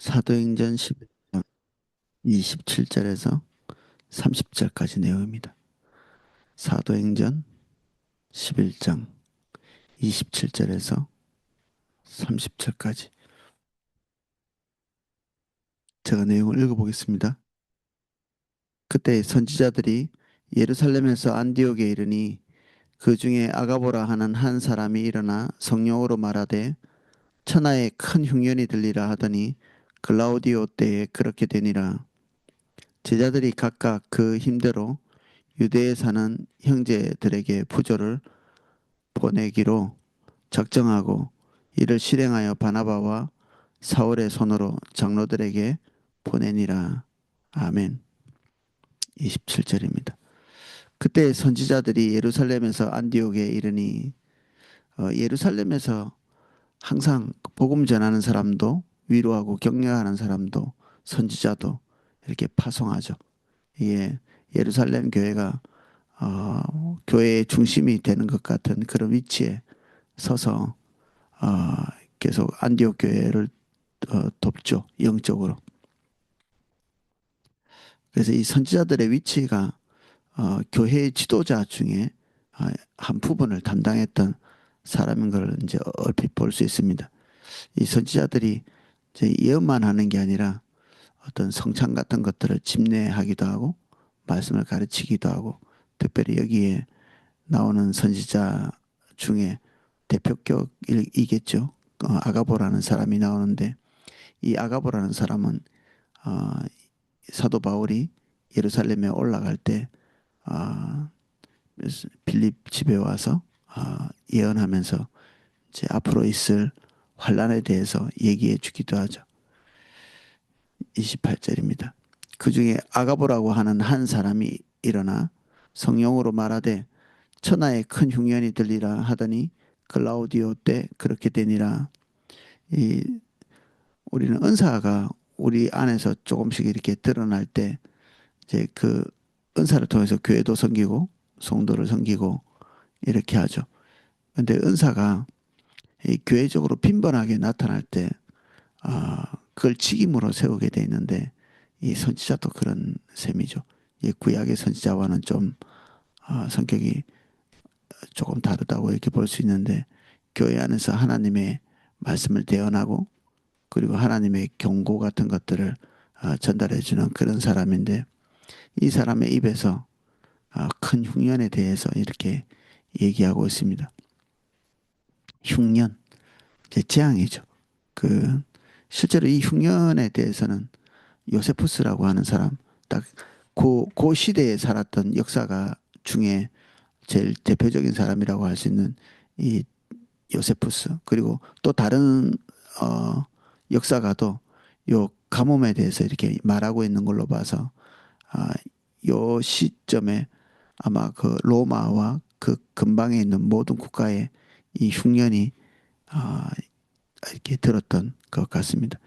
사도행전 11장 27절에서 30절까지 내용입니다. 사도행전 11장 27절에서 30절까지 제가 내용을 읽어보겠습니다. 그때 선지자들이 예루살렘에서 안디옥에 이르니 그 중에 아가보라 하는 한 사람이 일어나 성령으로 말하되 천하에 큰 흉년이 들리라 하더니 글라우디오 때에 그렇게 되니라. 제자들이 각각 그 힘대로 유대에 사는 형제들에게 부조를 보내기로 작정하고 이를 실행하여 바나바와 사울의 손으로 장로들에게 보내니라. 아멘. 27절입니다. 그때 선지자들이 예루살렘에서 안디옥에 이르니 예루살렘에서 항상 복음 전하는 사람도 위로하고 격려하는 사람도 선지자도 이렇게 파송하죠. 이게 예루살렘 교회가 교회의 중심이 되는 것 같은 그런 위치에 서서 어, 계속 안디옥 교회를 돕죠. 영적으로. 그래서 이 선지자들의 위치가 교회의 지도자 중에 한 부분을 담당했던 사람인 걸 이제 얼핏 볼 수 있습니다. 이 선지자들이 이제 예언만 하는 게 아니라 어떤 성찬 같은 것들을 집례하기도 하고 말씀을 가르치기도 하고 특별히 여기에 나오는 선지자 중에 대표격이겠죠. 아가보라는 사람이 나오는데 이 아가보라는 사람은 어, 사도 바울이 예루살렘에 올라갈 때 어, 빌립 집에 와서 예언하면서 이제 앞으로 있을 환란에 대해서 얘기해 주기도 하죠. 28절입니다. 그 중에 아가보라고 하는 한 사람이 일어나 성령으로 말하되 천하에 큰 흉년이 들리라 하더니 글라우디오 때 그렇게 되니라. 이 우리는 은사가 우리 안에서 조금씩 이렇게 드러날 때 이제 그 은사를 통해서 교회도 섬기고 성도를 섬기고 이렇게 하죠. 근데 은사가 이 교회적으로 빈번하게 나타날 때 그걸 직임으로 세우게 돼 있는데 이 선지자도 그런 셈이죠. 이 구약의 선지자와는 좀 성격이 조금 다르다고 이렇게 볼 수 있는데 교회 안에서 하나님의 말씀을 대언하고 그리고 하나님의 경고 같은 것들을 전달해 주는 그런 사람인데 이 사람의 입에서 큰 흉년에 대해서 이렇게 얘기하고 있습니다. 흉년, 이제 재앙이죠. 그 실제로 이 흉년에 대해서는 요세푸스라고 하는 사람, 딱그 시대에 살았던 역사가 중에 제일 대표적인 사람이라고 할 수 있는 이 요세푸스 그리고 또 다른 역사가도 요 가뭄에 대해서 이렇게 말하고 있는 걸로 봐서 요 시점에 아마 그 로마와 그 근방에 있는 모든 국가에 이 흉년이 아, 이렇게 들었던 것 같습니다.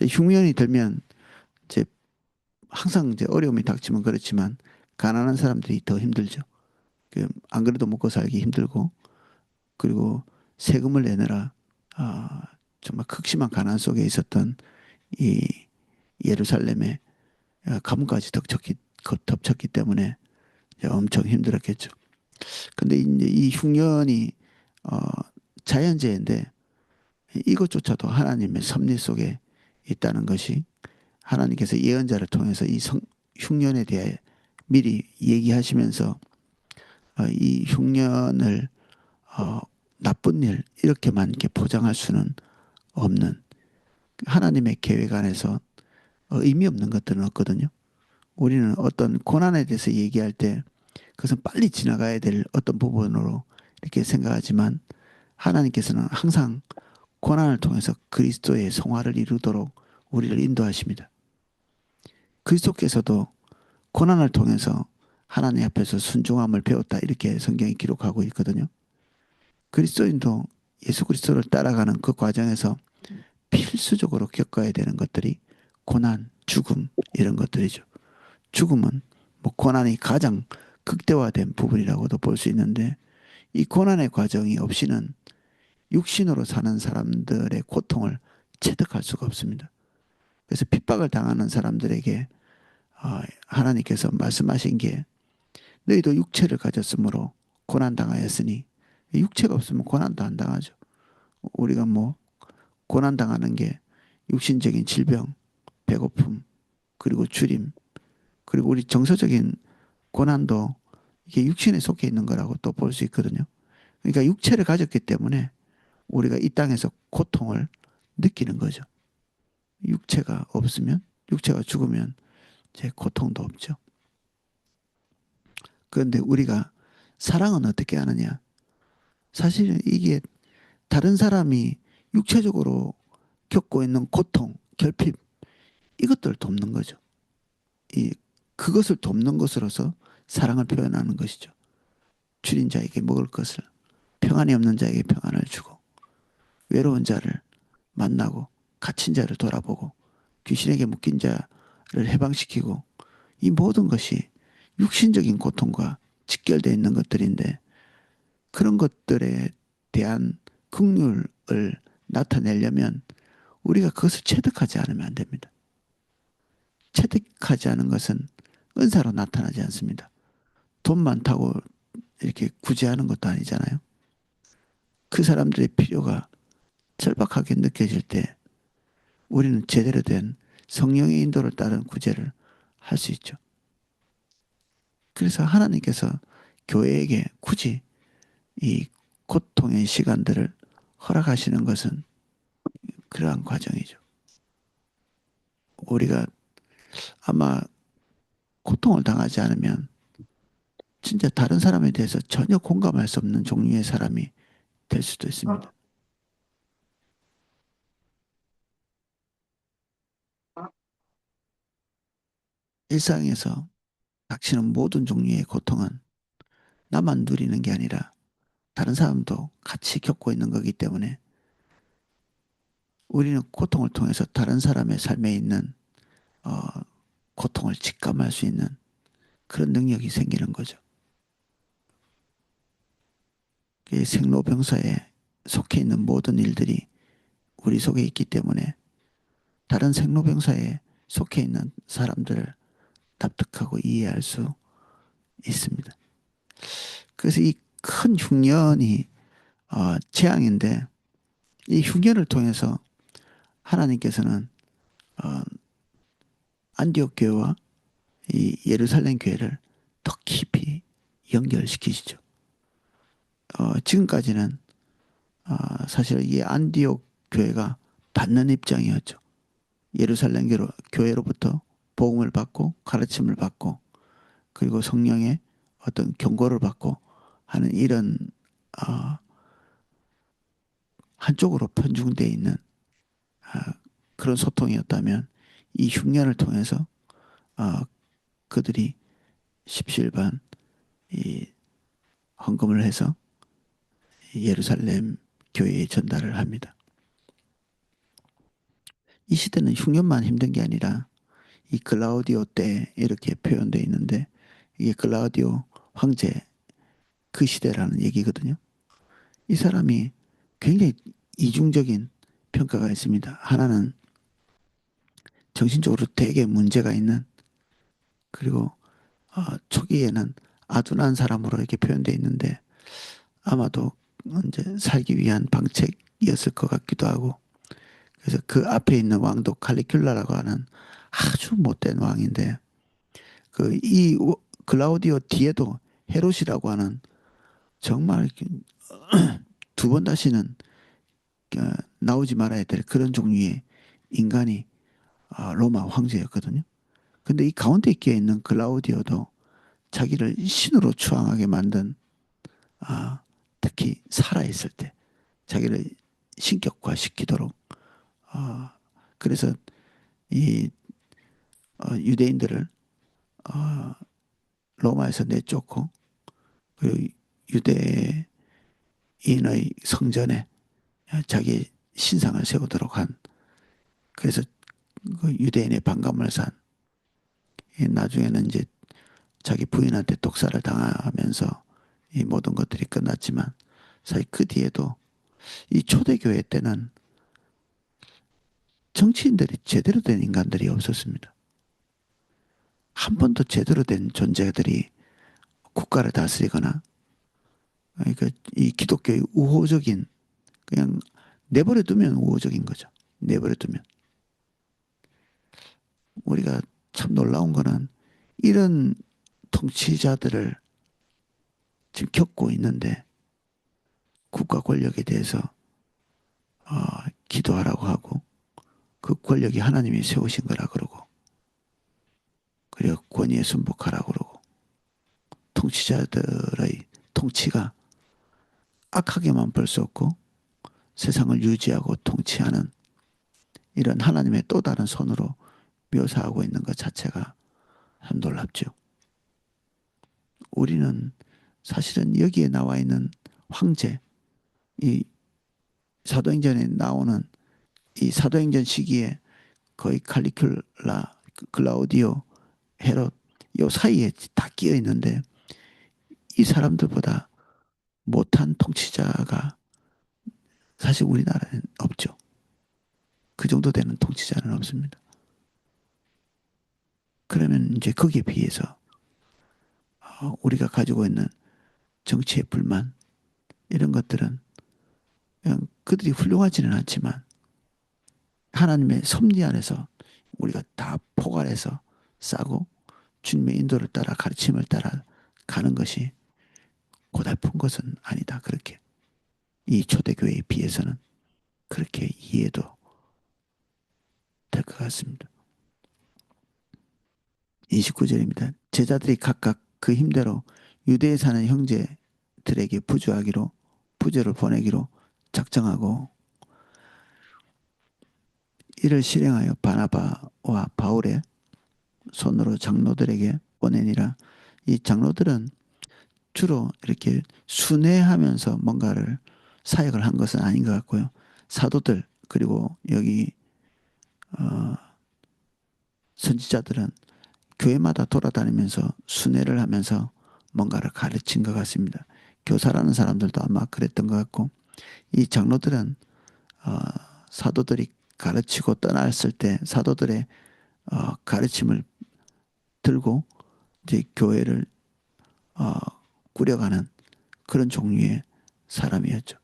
흉년이 들면 이제 항상 이제 어려움이 닥치면 그렇지만 가난한 사람들이 더 힘들죠. 안 그래도 먹고 살기 힘들고 그리고 세금을 내느라 아, 정말 극심한 가난 속에 있었던 이 예루살렘에 가뭄까지 덮쳤기 때문에 엄청 힘들었겠죠. 근데 이제 이 흉년이 어, 자연재해인데 이것조차도 하나님의 섭리 속에 있다는 것이 하나님께서 예언자를 통해서 흉년에 대해 미리 얘기하시면서 이 흉년을 어, 나쁜 일 이렇게만 이렇게 포장할 수는 없는 하나님의 계획 안에서 의미 없는 것들은 없거든요. 우리는 어떤 고난에 대해서 얘기할 때 그것은 빨리 지나가야 될 어떤 부분으로 이렇게 생각하지만 하나님께서는 항상 고난을 통해서 그리스도의 성화를 이루도록 우리를 인도하십니다. 그리스도께서도 고난을 통해서 하나님 앞에서 순종함을 배웠다 이렇게 성경이 기록하고 있거든요. 그리스도인도 예수 그리스도를 따라가는 그 과정에서 필수적으로 겪어야 되는 것들이 고난, 죽음 이런 것들이죠. 죽음은 뭐 고난이 가장 극대화된 부분이라고도 볼 수 있는데 이 고난의 과정이 없이는 육신으로 사는 사람들의 고통을 체득할 수가 없습니다. 그래서 핍박을 당하는 사람들에게 하나님께서 말씀하신 게 너희도 육체를 가졌으므로 고난당하였으니 육체가 없으면 고난도 안 당하죠. 우리가 뭐 고난당하는 게 육신적인 질병, 배고픔, 그리고 주림, 그리고 우리 정서적인 고난도 이게 육신에 속해 있는 거라고 또 볼 수 있거든요. 그러니까 육체를 가졌기 때문에 우리가 이 땅에서 고통을 느끼는 거죠. 육체가 없으면, 육체가 죽으면 제 고통도 없죠. 그런데 우리가 사랑은 어떻게 하느냐? 사실은 이게 다른 사람이 육체적으로 겪고 있는 고통, 결핍, 이것들을 돕는 거죠. 이, 그것을 돕는 것으로서 사랑을 표현하는 것이죠. 줄인 자에게 먹을 것을, 평안이 없는 자에게 평안을 주고, 외로운 자를 만나고, 갇힌 자를 돌아보고, 귀신에게 묶인 자를 해방시키고, 이 모든 것이 육신적인 고통과 직결되어 있는 것들인데, 그런 것들에 대한 긍휼을 나타내려면 우리가 그것을 체득하지 않으면 안 됩니다. 체득하지 않은 것은 은사로 나타나지 않습니다. 돈 많다고 이렇게 구제하는 것도 아니잖아요. 그 사람들의 필요가 절박하게 느껴질 때 우리는 제대로 된 성령의 인도를 따른 구제를 할 수 있죠. 그래서 하나님께서 교회에게 굳이 이 고통의 시간들을 허락하시는 것은 그러한 과정이죠. 우리가 아마 고통을 당하지 않으면 진짜 다른 사람에 대해서 전혀 공감할 수 없는 종류의 사람이 될 수도 있습니다. 일상에서 닥치는 모든 종류의 고통은 나만 누리는 게 아니라 다른 사람도 같이 겪고 있는 거기 때문에 우리는 고통을 통해서 다른 사람의 삶에 있는 어, 고통을 직감할 수 있는 그런 능력이 생기는 거죠. 생로병사에 속해 있는 모든 일들이 우리 속에 있기 때문에 다른 생로병사에 속해 있는 사람들을 납득하고 이해할 수 있습니다. 그래서 이 큰 흉년이 재앙인데 이 흉년을 통해서 하나님께서는 어, 안디옥 교회와 이 예루살렘 교회를 더 깊이 연결시키시죠. 지금까지는 사실 이 안디옥 교회가 받는 입장이었죠. 예루살렘 교회로부터 복음을 받고 가르침을 받고 그리고 성령의 어떤 경고를 받고 하는 이런 어, 한쪽으로 편중되어 있는 그런 소통이었다면 이 흉년을 통해서 어, 그들이 십시일반 이 헌금을 해서 예루살렘 교회에 전달을 합니다. 이 시대는 흉년만 힘든 게 아니라 이 글라우디오 때 이렇게 표현되어 있는데 이게 글라우디오 황제 그 시대라는 얘기거든요. 이 사람이 굉장히 이중적인 평가가 있습니다. 하나는 정신적으로 되게 문제가 있는 그리고 초기에는 아둔한 사람으로 이렇게 표현되어 있는데 아마도 이제 살기 위한 방책이었을 것 같기도 하고 그래서 그 앞에 있는 왕도 칼리큘라라고 하는 아주 못된 왕인데 그 이 글라우디오 뒤에도 헤롯이라고 하는 정말 두 번 다시는 나오지 말아야 될 그런 종류의 인간이 로마 황제였거든요. 근데 이 가운데 끼어 있는 글라우디오도 자기를 신으로 추앙하게 만든 특히 살아있을 때 자기를 신격화시키도록 그래서 이 유대인들을 어, 로마에서 내쫓고 그리고 유대인의 성전에 자기 신상을 세우도록 한 그래서 그 유대인의 반감을 산 나중에는 이제 자기 부인한테 독살을 당하면서 이 모든 것들이 끝났지만 사실 그 뒤에도 이 초대교회 때는 정치인들이 제대로 된 인간들이 없었습니다. 한 번도 제대로 된 존재들이 국가를 다스리거나, 그러니까 이 기독교의 우호적인, 그냥 내버려 두면 우호적인 거죠. 내버려 두면. 우리가 참 놀라운 거는 이런 통치자들을 지금 겪고 있는데 국가 권력에 대해서 기도하라고 하고, 그 권력이 하나님이 세우신 거라 그러고, 그리고 권위에 순복하라고 그러고, 통치자들의 통치가 악하게만 볼 수 없고 세상을 유지하고 통치하는 이런 하나님의 또 다른 손으로 묘사하고 있는 것 자체가 참 놀랍죠. 우리는 사실은 여기에 나와 있는 황제, 이 사도행전에 나오는 이 사도행전 시기에 거의 칼리큘라, 글라우디오, 헤롯 요 사이에 다 끼어 있는데 이 사람들보다 못한 통치자가 사실 우리나라에는 없죠. 그 정도 되는 통치자는 없습니다. 그러면 이제 거기에 비해서 우리가 가지고 있는 정치의 불만 이런 것들은 그냥 그들이 훌륭하지는 않지만 하나님의 섭리 안에서 우리가 다 포괄해서 싸고 주님의 인도를 따라 가르침을 따라 가는 것이 고달픈 것은 아니다. 그렇게 이 초대교회에 비해서는 그렇게 이해도 될 것 같습니다. 29절입니다. 제자들이 각각 그 힘대로 유대에 사는 형제들에게 부조를 보내기로 작정하고 이를 실행하여 바나바와 바울의 손으로 장로들에게 보내니라. 이 장로들은 주로 이렇게 순회하면서 뭔가를 사역을 한 것은 아닌 것 같고요. 사도들 그리고 여기 선지자들은 교회마다 돌아다니면서 순회를 하면서 뭔가를 가르친 것 같습니다. 교사라는 사람들도 아마 그랬던 것 같고 이 장로들은 어, 사도들이 가르치고 떠났을 때 사도들의 가르침을 들고 이제 교회를 어, 꾸려가는 그런 종류의 사람이었죠.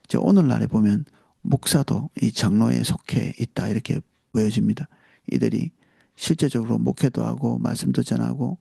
이제 오늘날에 보면 목사도 이 장로에 속해 있다 이렇게 보여집니다. 이들이 실제적으로 목회도 하고 말씀도 전하고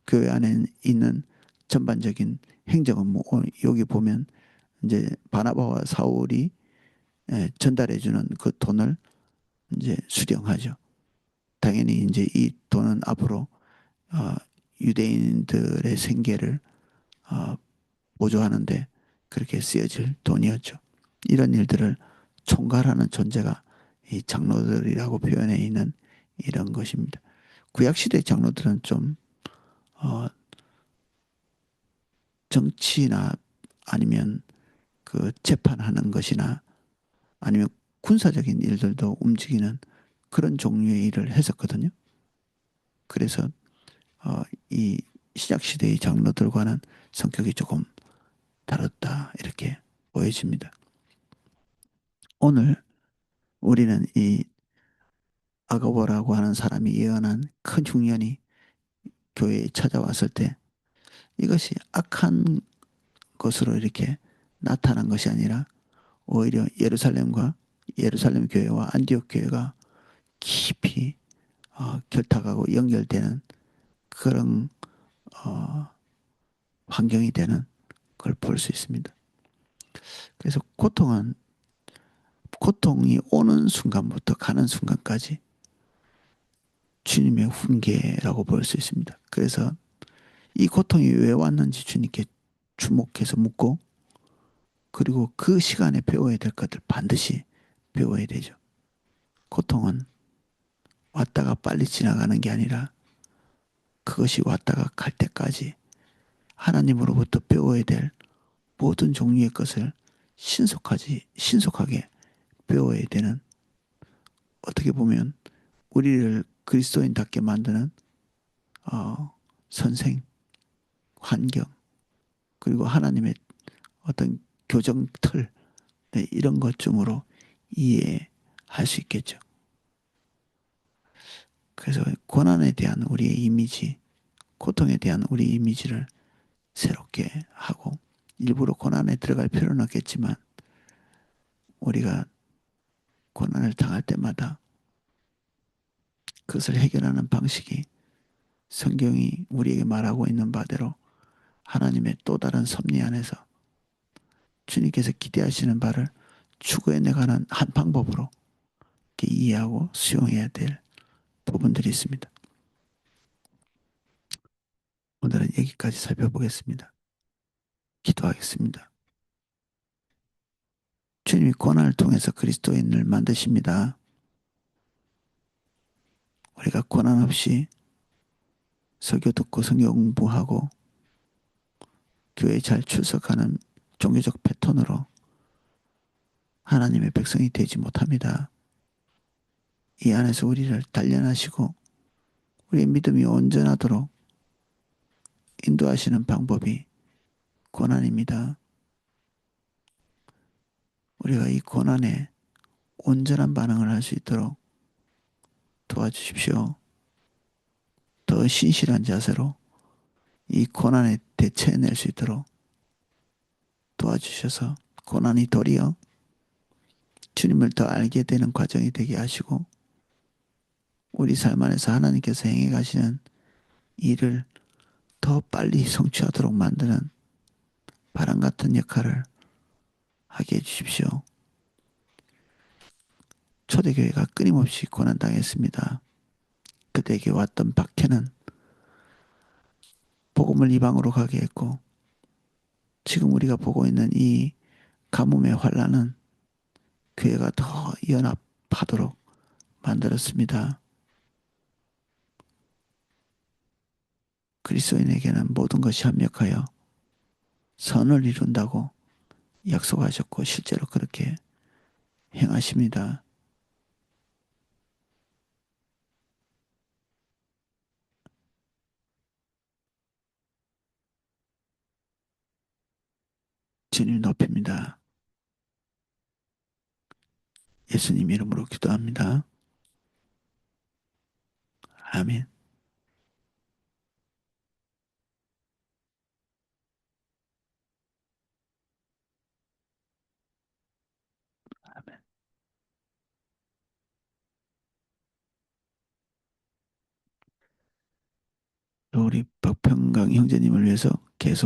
교회 안에 있는 전반적인 행정은 뭐 여기 보면 이제 바나바와 사울이 전달해 주는 그 돈을 이제 수령하죠. 당연히 이제 이 돈은 앞으로 어, 유대인들의 생계를 어, 보조하는데 그렇게 쓰여질 돈이었죠. 이런 일들을 총괄하는 존재가 이 장로들이라고 표현해 있는 이런 것입니다. 구약시대 장로들은 좀 어, 정치나 아니면 그 재판하는 것이나 아니면 군사적인 일들도 움직이는 그런 종류의 일을 했었거든요. 그래서 이 신약시대의 장로들과는 성격이 조금 다르다 이렇게 보여집니다. 오늘 우리는 이 아가보라고 하는 사람이 예언한 큰 흉년이 교회에 찾아왔을 때 이것이 악한 것으로 이렇게 나타난 것이 아니라 오히려 예루살렘 교회와 안디옥 교회가 깊이 결탁하고 연결되는 그런 어, 환경이 되는 걸 볼 수 있습니다. 그래서 고통이 오는 순간부터 가는 순간까지 주님의 훈계라고 볼 수 있습니다. 그래서 이 고통이 왜 왔는지 주님께 주목해서 묻고 그리고 그 시간에 배워야 될 것들 반드시 배워야 되죠. 고통은 왔다가 빨리 지나가는 게 아니라 그것이 왔다가 갈 때까지 하나님으로부터 배워야 될 모든 종류의 것을 신속하게 배워야 되는 어떻게 보면 우리를 그리스도인답게 만드는 선생, 환경 그리고 하나님의 어떤 교정 틀 네, 이런 것쯤으로 이해할 수 있겠죠. 그래서 고난에 대한 우리의 이미지, 고통에 대한 우리 이미지를 새롭게 하고 일부러 고난에 들어갈 필요는 없겠지만 우리가 고난을 당할 때마다 그것을 해결하는 방식이 성경이 우리에게 말하고 있는 바대로 하나님의 또 다른 섭리 안에서 주님께서 기대하시는 바를 추구해 나가는 한 방법으로 이렇게 이해하고 수용해야 될 부분들이 있습니다. 오늘은 여기까지 살펴보겠습니다. 기도하겠습니다. 주님이 고난을 통해서 그리스도인을 만드십니다. 우리가 고난 없이 설교 듣고 성경 공부하고 교회에 잘 출석하는 종교적 패턴으로 하나님의 백성이 되지 못합니다. 이 안에서 우리를 단련하시고 우리의 믿음이 온전하도록 인도하시는 방법이 고난입니다. 우리가 이 고난에 온전한 반응을 할 수 있도록 도와주십시오. 더 신실한 자세로 이 고난에 대처해낼 수 있도록 도와주셔서 고난이 도리어 주님을 더 알게 되는 과정이 되게 하시고 우리 삶 안에서 하나님께서 행해 가시는 일을 더 빨리 성취하도록 만드는 바람 같은 역할을 하게 해주십시오. 초대교회가 끊임없이 고난당했습니다. 그들에게 왔던 박해는 복음을 이방으로 가게 했고 지금 우리가 보고 있는 이 가뭄의 환란은 교회가 더 연합하도록 만들었습니다. 그리스도인에게는 모든 것이 합력하여 선을 이룬다고 약속하셨고 실제로 그렇게 행하십니다. 주님 높입니다. 예수님 이름으로 기도합니다. 아멘. 아멘. 우리 박평강 형제님을 위해서 계속